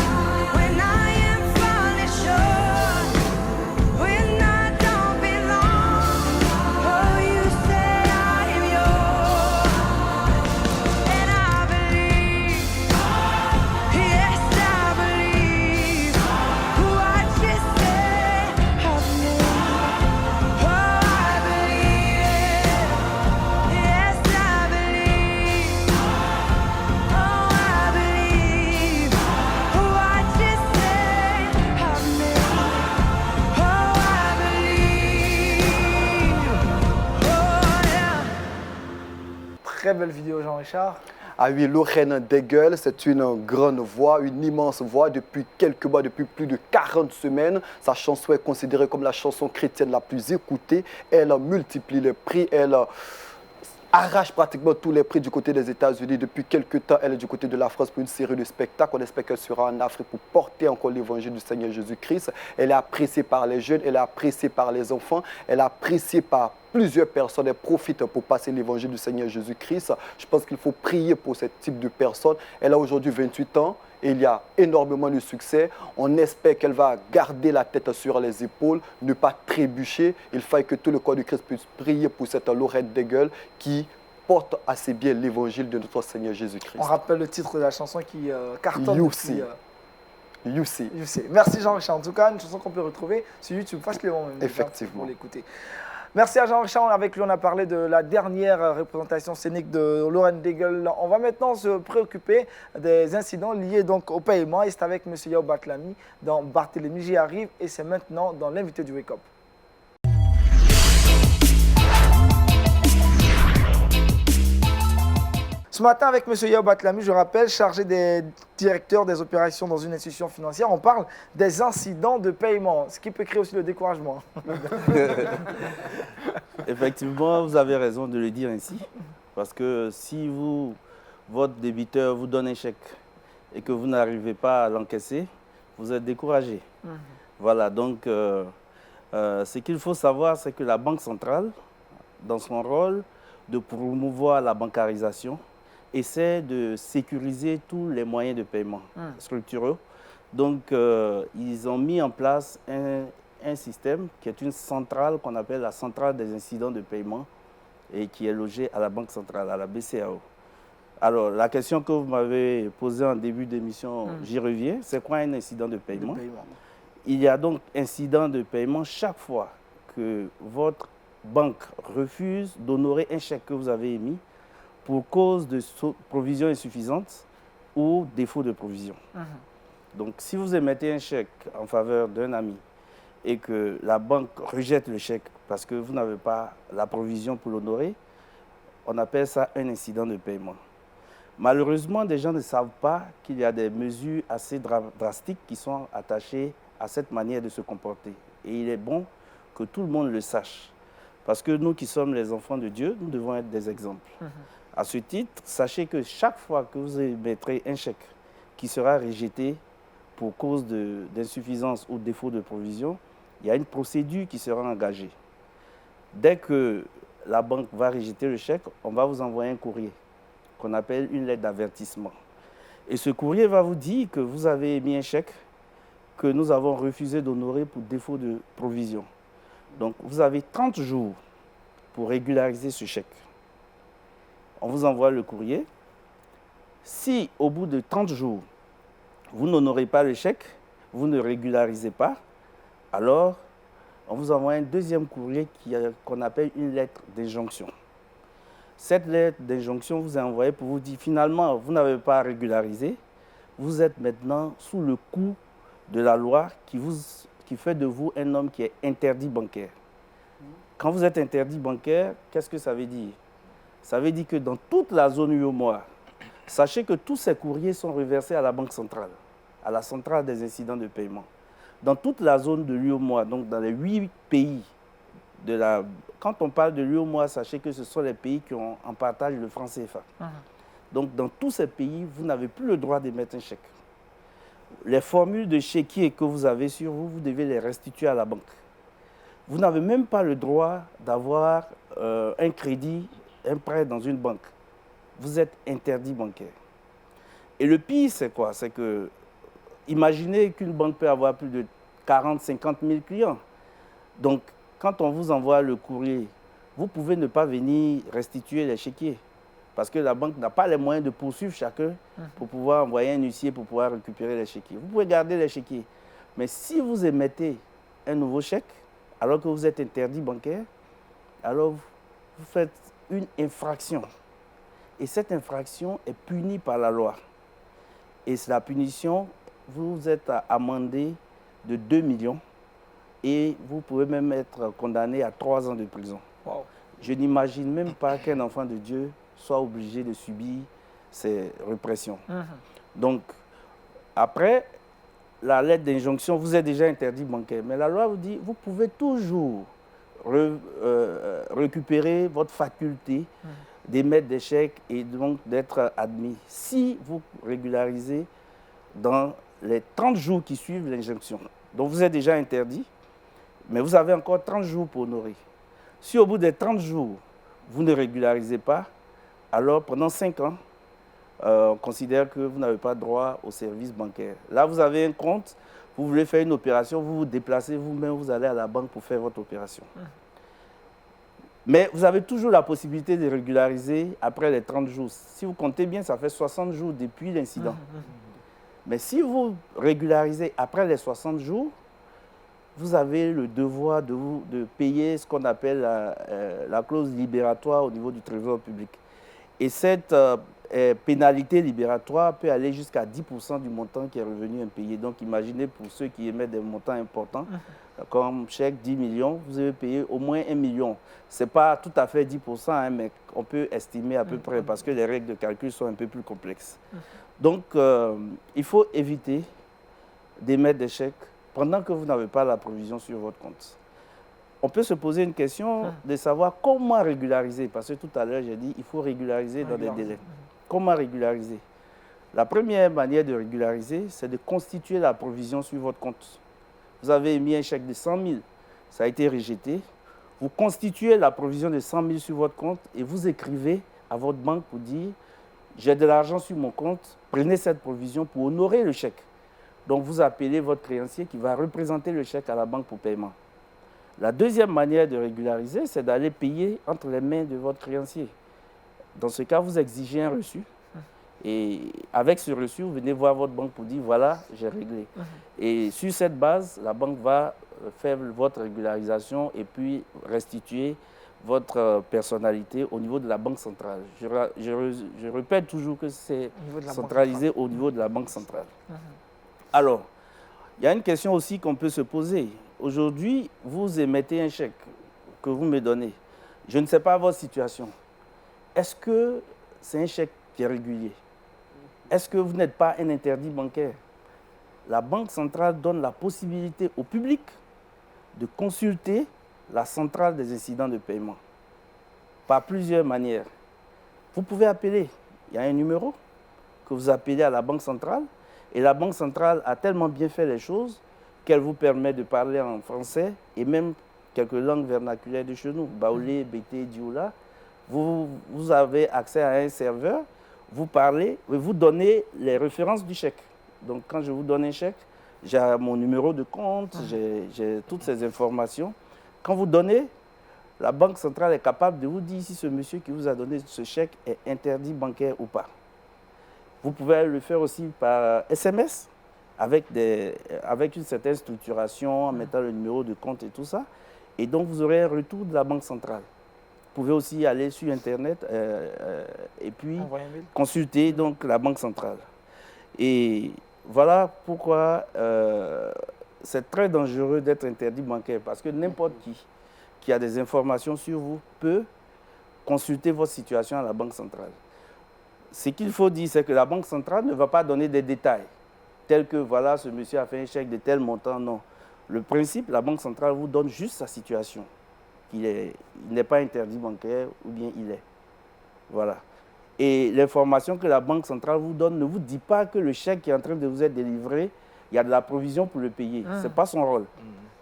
when I am falling short, when I don't belong. Oh, you say I am yours, and I believe. Yes, I believe what you say of me. Oh, I believe it. Yes, I believe. Oh, I believe what you say of me. Oh, I believe. Oh, yeah. Très belle vidéo, Jean-Richard. Ah oui, Lorraine Daigle, c'est une grande voix, une immense voix depuis quelques mois, depuis plus de 40 semaines. Sa chanson est considérée comme la chanson chrétienne la plus écoutée. Elle multiplie les prix, elle arrache pratiquement tous les prix du côté des États-Unis. Depuis quelques temps, elle est du côté de la France pour une série de spectacles. On espère qu'elle sera en Afrique pour porter encore l'évangile du Seigneur Jésus-Christ. Elle est appréciée par les jeunes, elle est appréciée par les enfants, elle est appréciée par plusieurs personnes. Elle profite pour passer l'évangile du Seigneur Jésus-Christ. Je pense qu'il faut prier pour ce type de personnes. Elle a aujourd'hui 28 ans. Et il y a énormément de succès. On espère qu'elle va garder la tête sur les épaules, ne pas trébucher. Il faille que tout le corps de Christ puisse prier pour cette Lorraine Daigle qui porte assez bien l'évangile de notre Seigneur Jésus-Christ. On rappelle le titre de la chanson qui cartonne. You depuis, See. You See. You See. Merci Jean-Richard. En tout cas, une chanson qu'on peut retrouver sur YouTube facilement même. déjà, Effectivement. Pour l'écouter. Merci à Jean-Richard. Avec lui, on a parlé de la dernière représentation scénique de Lorraine Daigle. On va maintenant se préoccuper des incidents liés donc au paiement. Et c'est avec M. Yao Batlami dans Barthélémy. J'y arrive et c'est maintenant dans l'invité du Wake Up. Ce matin, avec M. Yao Batlami, je rappelle, chargé des directeurs des opérations dans une institution financière, on parle des incidents de paiement, ce qui peut créer aussi le découragement. Effectivement, vous avez raison de le dire ainsi. Parce que si votre débiteur vous donne un chèque et que vous n'arrivez pas à l'encaisser, vous êtes découragé. Voilà, donc ce qu'il faut savoir, c'est que la Banque centrale, dans son rôle de promouvoir la bancarisation, essaie de sécuriser tous les moyens de paiement structureux. Donc, ils ont mis en place un système qui est une centrale qu'on appelle la centrale des incidents de paiement et qui est logée à la Banque centrale, à la BCAO. Alors, la question que vous m'avez posée en début d'émission, j'y reviens, c'est quoi un incident de paiement? Il y a donc incident de paiement chaque fois que votre banque refuse d'honorer un chèque que vous avez émis pour cause de provision insuffisante ou défaut de provision. Donc, si vous émettez un chèque en faveur d'un ami et que la banque rejette le chèque parce que vous n'avez pas la provision pour l'honorer, on appelle ça un incident de paiement. Malheureusement, des gens ne savent pas qu'il y a des mesures assez drastiques qui sont attachées à cette manière de se comporter. Et il est bon que tout le monde le sache. Parce que nous qui sommes les enfants de Dieu, nous devons être des exemples. À ce titre, sachez que chaque fois que vous émettrez un chèque qui sera rejeté pour cause d'insuffisance ou défaut de provision, il y a une procédure qui sera engagée. Dès que la banque va rejeter le chèque, on va vous envoyer un courrier qu'on appelle une lettre d'avertissement. Et ce courrier va vous dire que vous avez émis un chèque que nous avons refusé d'honorer pour défaut de provision. Donc, vous avez 30 jours pour régulariser ce chèque. On vous envoie le courrier. Si, au bout de 30 jours, vous n'honorez pas le chèque, vous ne régularisez pas, alors on vous envoie un deuxième courrier qu'on appelle une lettre d'injonction. Cette lettre d'injonction vous est envoyée pour vous dire finalement, vous n'avez pas régularisé, vous êtes maintenant sous le coup de la loi qui fait de vous un homme qui est interdit bancaire. Quand vous êtes interdit bancaire, qu'est-ce que ça veut dire? Ça veut dire que dans toute la zone UEMOA, sachez que tous ces courriers sont reversés à la Banque centrale, à la centrale des incidents de paiement. Dans toute la zone de l'UEMOA, donc dans les 8 pays de la... Quand on parle de l'UEMOA, sachez que ce sont les pays qui ont en partage le franc CFA. Donc dans tous ces pays, vous n'avez plus le droit d'émettre un chèque. Les formules de chéquier que vous avez sur vous, vous devez les restituer à la banque. Vous n'avez même pas le droit d'avoir un crédit, un prêt dans une banque. Vous êtes interdit bancaire. Et le pire, c'est quoi? C'est que, imaginez qu'une banque peut avoir plus de 40, 50 000 clients. Donc, quand on vous envoie le courrier, vous pouvez ne pas venir restituer les chéquiers. Parce que la banque n'a pas les moyens de poursuivre chacun pour pouvoir envoyer un huissier pour pouvoir récupérer les chéquiers. Vous pouvez garder les chéquiers. Mais si vous émettez un nouveau chèque, alors que vous êtes interdit bancaire, alors vous faites une infraction. Et cette infraction est punie par la loi. Et la punition, vous êtes amendé de 2 millions et vous pouvez même être condamné à 3 ans de prison. Wow. Je n'imagine même pas qu'un enfant de Dieu soit obligé de subir ces répressions. Donc, après la lettre d'injonction, vous êtes déjà interdit bancaire. Mais la loi vous dit, vous pouvez toujours récupérer votre faculté d'émettre des chèques et donc d'être admis si vous régularisez dans les 30 jours qui suivent l'injonction. Donc, vous êtes déjà interdit, mais vous avez encore 30 jours pour honorer. Si au bout des 30 jours, vous ne régularisez pas, alors pendant 5 ans, on considère que vous n'avez pas droit au service bancaire. Là, vous avez un compte, vous voulez faire une opération, vous vous déplacez vous-même, vous allez à la banque pour faire votre opération. Mais vous avez toujours la possibilité de régulariser après les 30 jours. Si vous comptez bien, ça fait 60 jours depuis l'incident. Mais si vous régularisez après les 60 jours, vous avez le devoir de payer ce qu'on appelle la clause libératoire au niveau du Trésor public. Et cette pénalité libératoire peut aller jusqu'à 10% du montant qui est revenu impayé. Donc imaginez pour ceux qui émettent des montants importants, comme chèque 10 millions, vous avez payé au moins 1 million. Ce n'est pas tout à fait 10%, hein, mais on peut estimer à peu près parce que les règles de calcul sont un peu plus complexes. Donc il faut éviter d'émettre des chèques pendant que vous n'avez pas la provision sur votre compte. On peut se poser une question de savoir comment régulariser, parce que tout à l'heure j'ai dit il faut régulariser dans des délais. Comment régulariser? La première manière de régulariser, c'est de constituer la provision sur votre compte. Vous avez émis un chèque de 100 000, ça a été rejeté. Vous constituez la provision de 100 000 sur votre compte et vous écrivez à votre banque pour dire j'ai de l'argent sur mon compte, prenez cette provision pour honorer le chèque. Donc vous appelez votre créancier qui va représenter le chèque à la banque pour paiement. La deuxième manière de régulariser, c'est d'aller payer entre les mains de votre créancier. Dans ce cas, vous exigez un reçu. Et avec ce reçu, vous venez voir votre banque pour dire, voilà, j'ai réglé. Et sur cette base, la banque va faire votre régularisation et puis restituer votre personnalité au niveau de la banque centrale. Je répète toujours que c'est centralisé au niveau de la banque centrale. Alors, il y a une question aussi qu'on peut se poser. Aujourd'hui, vous émettez un chèque que vous me donnez. Je ne sais pas votre situation. Est-ce que c'est un chèque qui est régulier? Est-ce que vous n'êtes pas un interdit bancaire? La Banque centrale donne la possibilité au public de consulter la centrale des incidents de paiement par plusieurs manières. Vous pouvez appeler. Il y a un numéro que vous appelez à la Banque centrale. Et la Banque centrale a tellement bien fait les choses qu'elle vous permet de parler en français et même quelques langues vernaculaires de chez nous, baoulé, bété, dioula. Vous avez accès à un serveur, vous parlez, vous donnez les références du chèque. Donc quand je vous donne un chèque, j'ai mon numéro de compte, j'ai toutes ces informations. Quand vous donnez, la Banque centrale est capable de vous dire si ce monsieur qui vous a donné ce chèque est interdit bancaire ou pas. Vous pouvez le faire aussi par SMS, avec une certaine structuration, en mettant le numéro de compte et tout ça. Et donc, vous aurez un retour de la Banque centrale. Vous pouvez aussi aller sur Internet et puis consulter donc, la Banque centrale. Et voilà pourquoi c'est très dangereux d'être interdit bancaire, parce que n'importe qui a des informations sur vous peut consultez votre situation à la Banque centrale. Ce qu'il faut dire, c'est que la Banque centrale ne va pas donner des détails, tels que, voilà, ce monsieur a fait un chèque de tel montant, non. Le principe, la Banque centrale vous donne juste sa situation. Il n'est pas interdit bancaire ou bien il est. Voilà. Et l'information que la Banque centrale vous donne ne vous dit pas que le chèque qui est en train de vous être délivré, il y a de la provision pour le payer. Ce n'est pas son rôle.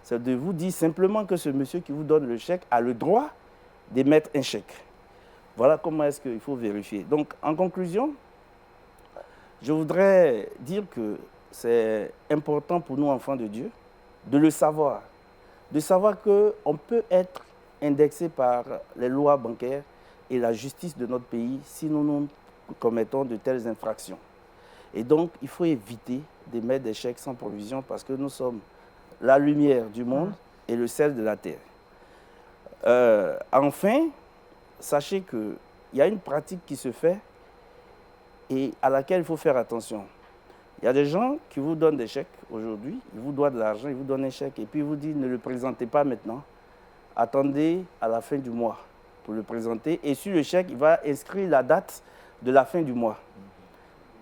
C'est de vous dire simplement que ce monsieur qui vous donne le chèque a le droit d'émettre un chèque. Voilà comment est-ce qu'il faut vérifier. Donc, en conclusion, je voudrais dire que c'est important pour nous, enfants de Dieu, de le savoir. De savoir qu'on peut être indexé par les lois bancaires et la justice de notre pays si nous commettons de telles infractions. Et donc, il faut éviter d'émettre des chèques sans provision parce que nous sommes la lumière du monde et le sel de la terre. Enfin, sachez qu'il y a une pratique qui se fait et à laquelle il faut faire attention. Il y a des gens qui vous donnent des chèques aujourd'hui, ils vous doivent de l'argent, ils vous donnent un chèque et puis ils vous disent ne le présentez pas maintenant, attendez à la fin du mois pour le présenter et sur le chèque, il va inscrire la date de la fin du mois.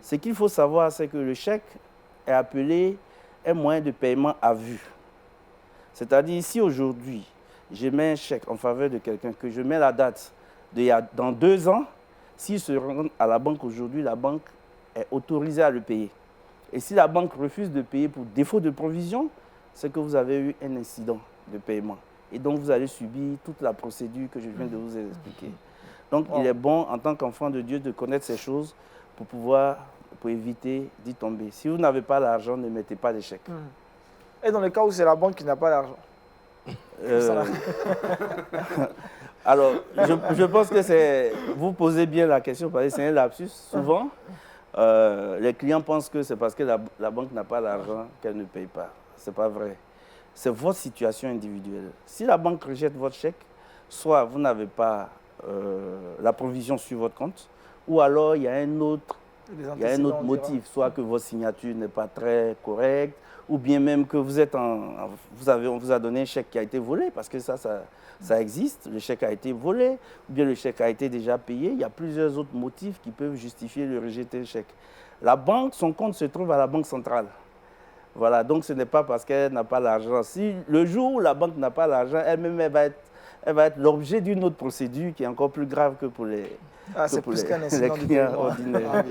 Ce qu'il faut savoir, c'est que le chèque est appelé un moyen de paiement à vue. C'est-à-dire, si aujourd'hui, je mets un chèque en faveur de quelqu'un, que je mets la date dans 2 ans, s'il se rend à la banque aujourd'hui, la banque est autorisée à le payer. Et si la banque refuse de payer pour défaut de provision, c'est que vous avez eu un incident de paiement. Et donc, vous allez subir toute la procédure que je viens de vous expliquer. Donc, il est bon, en tant qu'enfant de Dieu, de connaître ces choses pour éviter d'y tomber. Si vous n'avez pas l'argent, ne mettez pas de chèque. Et dans le cas où c'est la banque qui n'a pas l'argent? Alors, je pense que vous posez bien la question parce que c'est un lapsus. Souvent, les clients pensent que c'est parce que la banque n'a pas l'argent qu'elle ne paye pas. Ce n'est pas vrai. C'est votre situation individuelle. Si la banque rejette votre chèque, soit vous n'avez pas la provision sur votre compte, ou alors il y a un autre motif, soit que votre signature n'est pas très correcte, ou bien même que on vous a donné un chèque qui a été volé, parce que ça existe, le chèque a été volé, ou bien le chèque a été déjà payé. Il y a plusieurs autres motifs qui peuvent justifier le rejet d'un chèque. La banque, son compte se trouve à la Banque centrale. Voilà, donc ce n'est pas parce qu'elle n'a pas l'argent. Si le jour où la banque n'a pas l'argent, elle-même, elle va être l'objet d'une autre procédure qui est encore plus grave que pour les... c'est plus qu'un incident les clients ordinaires.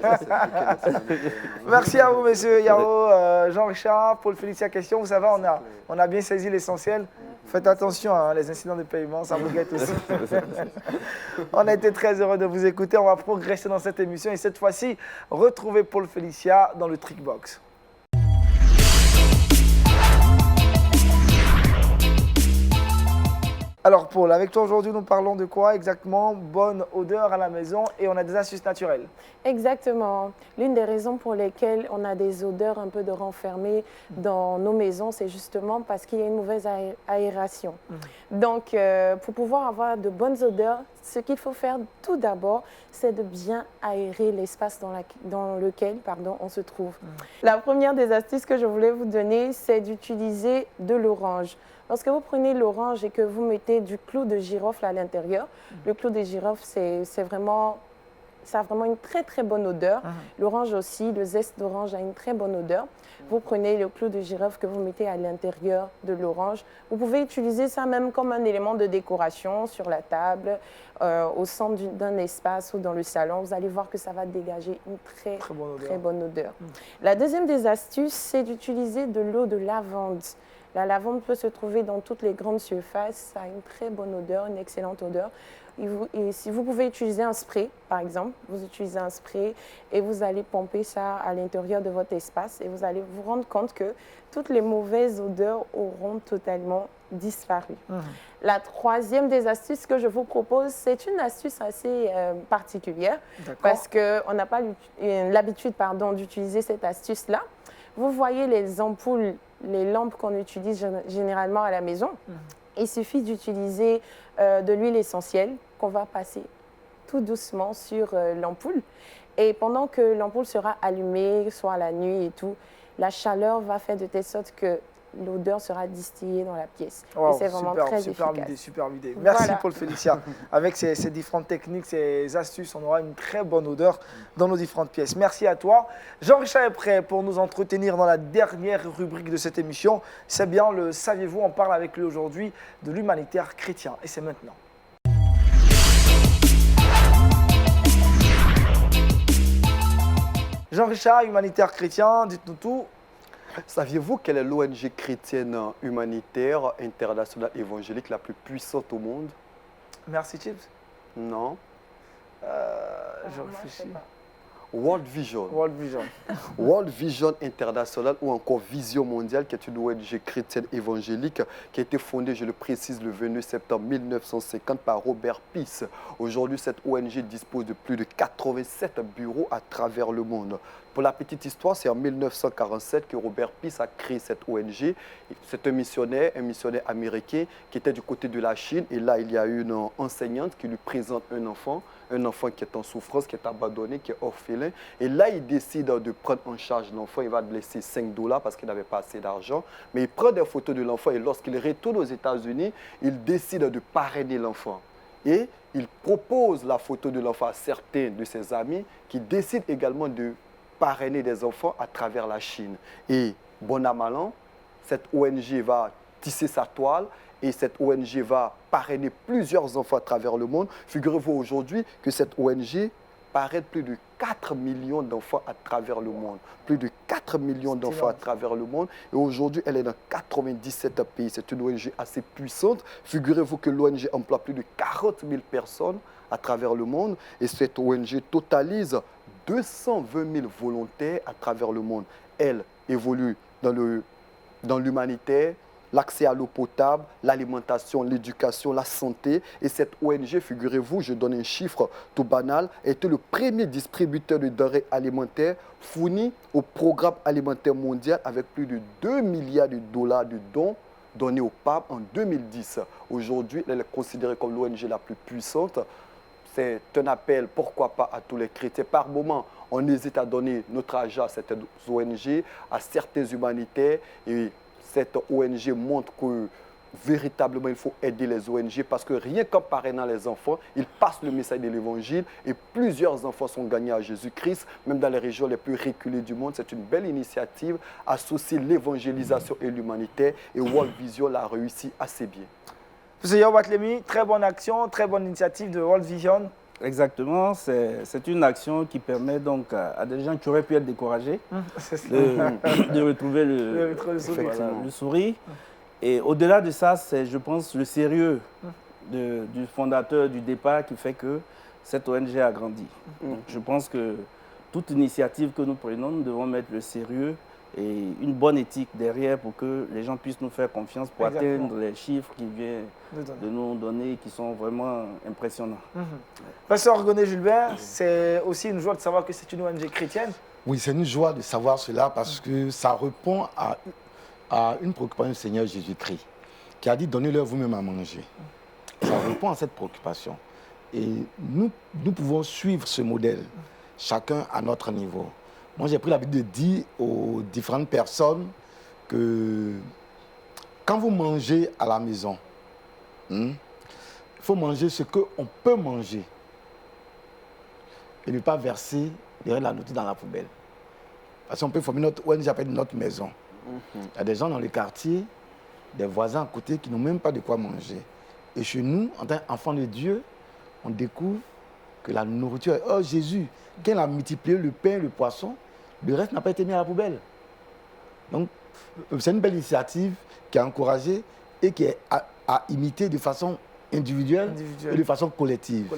Merci à vous, monsieur Yao, Jean-Richard, Paul Félicia. Question, vous savez, on a bien saisi l'essentiel. Faites attention, hein, les incidents de paiement, ça vous guette aussi. On a été très heureux de vous écouter. On va progresser dans cette émission et cette fois-ci, retrouver Paul Félicia dans le Trickbox. Alors Paul, avec toi aujourd'hui, nous parlons de quoi exactement? Bonne odeur à la maison et on a des astuces naturelles. Exactement. L'une des raisons pour lesquelles on a des odeurs un peu de renfermées dans nos maisons, c'est justement parce qu'il y a une mauvaise aération. Donc, pour pouvoir avoir de bonnes odeurs, ce qu'il faut faire tout d'abord, c'est de bien aérer l'espace dans lequel on se trouve. La première des astuces que je voulais vous donner, c'est d'utiliser de l'orange. Lorsque vous prenez l'orange et que vous mettez du clou de girofle à l'intérieur, le clou de girofle, ça a vraiment une très très bonne odeur. L'orange aussi, le zeste d'orange a une très bonne odeur. Vous prenez le clou de girofle que vous mettez à l'intérieur de l'orange. Vous pouvez utiliser ça même comme un élément de décoration sur la table, au centre d'un espace ou dans le salon. Vous allez voir que ça va dégager une très bonne odeur. La deuxième des astuces, c'est d'utiliser de l'eau de lavande. La lavande peut se trouver dans toutes les grandes surfaces. Ça a une très bonne odeur, une excellente odeur. Et si vous pouvez utiliser un spray, par exemple, vous utilisez un spray et vous allez pomper ça à l'intérieur de votre espace et vous allez vous rendre compte que toutes les mauvaises odeurs auront totalement disparu. La troisième des astuces que je vous propose, c'est une astuce assez particulière parce qu'on n'a pas l'habitude d'utiliser cette astuce-là. Vous voyez les ampoules, les lampes qu'on utilise généralement à la maison. Il suffit d'utiliser de l'huile essentielle qu'on va passer tout doucement sur l'ampoule. Et pendant que l'ampoule sera allumée, soit la nuit et tout, la chaleur va faire de telle sorte que l'odeur sera distillée dans la pièce. Wow, et c'est vraiment très efficace. Superbe idée. Merci Voilà. Paul Félicia. Avec ces différentes techniques, ces astuces, on aura une très bonne odeur dans nos différentes pièces. Merci à toi. Jean-Richard est prêt pour nous entretenir dans la dernière rubrique de cette émission. C'est bien le saviez-vous, on parle avec lui aujourd'hui de l'humanitaire chrétien. Et c'est maintenant. Jean-Richard, humanitaire chrétien, dites-nous tout. Saviez-vous quelle est l'ONG chrétienne humanitaire internationale évangélique la plus puissante au monde? Merci Chips. Non. Je Moi, je sais réfléchis. pas. World Vision. World Vision. World Vision International ou encore Vision Mondiale, qui est une ONG chrétienne évangélique qui a été fondée, je le précise, le 29 septembre 1950 par Robert Peace. Aujourd'hui, cette ONG dispose de plus de 87 bureaux à travers le monde. Pour la petite histoire, c'est en 1947 que Robert Peace a créé cette ONG. C'est un missionnaire américain qui était du côté de la Chine. Et là, il y a une enseignante qui lui présente un enfant qui est en souffrance, qui est abandonné, qui est orphelin. Et là, il décide de prendre en charge l'enfant. Il va le laisser $5 parce qu'il n'avait pas assez d'argent. Mais il prend des photos de l'enfant et lorsqu'il retourne aux États-Unis, il décide de parrainer l'enfant. Et il propose la photo de l'enfant à certains de ses amis qui décident également de parrainer des enfants à travers la Chine. Et bon à mal an, cette ONG va tisser sa toile et cette ONG va parrainer plusieurs enfants à travers le monde. Figurez-vous aujourd'hui que cette ONG parraine plus de 4 millions d'enfants à travers le monde. Plus de 4 millions d'enfants à travers le monde. Et aujourd'hui, elle est dans 97 pays. C'est une ONG assez puissante. Figurez-vous que l'ONG emploie plus de 40 000 personnes à travers le monde. Et cette ONG totalise 220 000 volontaires à travers le monde. Elle évolue dans l'humanitaire, l'accès à l'eau potable, l'alimentation, l'éducation, la santé. Et cette ONG, figurez-vous, je donne un chiffre tout banal, était le premier distributeur de denrées alimentaires fourni au programme alimentaire mondial avec plus de 2 milliards de dollars de dons donnés au pape en 2010. Aujourd'hui, elle est considérée comme l'ONG la plus puissante. C'est un appel, pourquoi pas, à tous les chrétiens. Par moment, on hésite à donner notre argent à certaines ONG, à certains humanitaires. Et cette ONG montre que véritablement, il faut aider les ONG parce que rien qu'en parrainant les enfants, ils passent le message de l'Évangile et plusieurs enfants sont gagnés à Jésus-Christ, même dans les régions les plus reculées du monde. C'est une belle initiative, associer l'évangélisation et l'humanitaire et World Vision l'a réussi assez bien. Monsieur Yao Batlemi, très bonne action, très bonne initiative de World Vision. Exactement, c'est une action qui permet donc à des gens qui auraient pu être découragés de retrouver le sourire. Et au-delà de ça, c'est, je pense, le sérieux du fondateur du départ qui fait que cette ONG a grandi. Donc, je pense que toute initiative que nous prenons, nous devons mettre le sérieux et une bonne éthique derrière pour que les gens puissent nous faire confiance pour atteindre les chiffres qui viennent de nous donner qui sont vraiment impressionnants. Pasteur Goné Gilbert, c'est aussi une joie de savoir que c'est une ONG chrétienne. Oui, c'est une joie de savoir cela parce que ça répond à une préoccupation du Seigneur Jésus-Christ qui a dit « Donnez-leur vous-même à manger ». Ça répond à cette préoccupation. Et nous pouvons suivre ce modèle, chacun à notre niveau. Moi, j'ai pris l'habitude de dire aux différentes personnes que quand vous mangez à la maison, il faut manger ce qu'on peut manger et ne pas verser derrière la nourriture dans la poubelle. Parce qu'on peut former notre ONG, j'appelle notre maison. Il y a des gens dans les quartiers, des voisins à côté qui n'ont même pas de quoi manger. Et chez nous, en tant qu'enfants de Dieu, on découvre que la nourriture, oh Jésus, quand il a multiplié le pain et le poisson, le reste n'a pas été mis à la poubelle. Donc, c'est une belle initiative qui est encouragée et qui est à imiter de façon individuelle et de façon collective.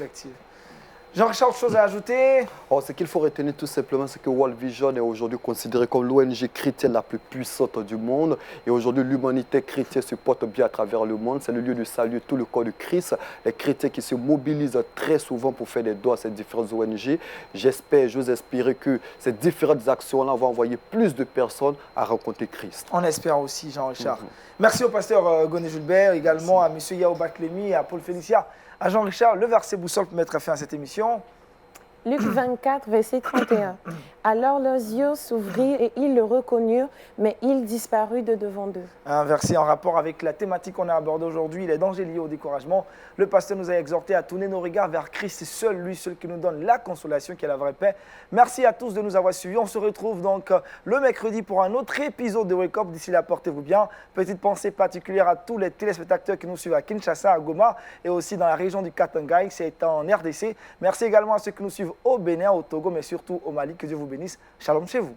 Jean-Richard, autre chose à ajouter? Ce qu'il faut retenir tout simplement, c'est que World Vision est aujourd'hui considérée comme l'ONG chrétienne la plus puissante du monde. Et aujourd'hui, l'humanité chrétienne se porte bien à travers le monde. C'est le lieu de saluer tout le corps de Christ. Les chrétiens qui se mobilisent très souvent pour faire des dons à ces différentes ONG. J'ose espérer que ces différentes actions-là vont envoyer plus de personnes à rencontrer Christ. On espère aussi, Jean-Richard. Merci au pasteur Goné Gilbert, également à M. Yao Batlemi et à Paul Félicia. À Jean-Richard, le verset boussole pour mettre fin à cette émission. Luc 24, verset 31. Alors leurs yeux s'ouvrirent et ils le reconnurent, mais il disparut de devant d'eux. Un verset en rapport avec la thématique qu'on a abordée aujourd'hui, les dangers liés au découragement. Le pasteur nous a exhorté à tourner nos regards vers Christ, seul lui, seul qui nous donne la consolation, qui est la vraie paix. Merci à tous de nous avoir suivis. On se retrouve donc le mercredi pour un autre épisode de Wake Up. D'ici là, portez-vous bien. Petite pensée particulière à tous les téléspectateurs qui nous suivent à Kinshasa, à Goma et aussi dans la région du Katanga, c'est en RDC. Merci également à ceux qui nous suivent au Bénin, au Togo, mais surtout au Mali. Que Dieu vous bénisse. Shalom chez vous.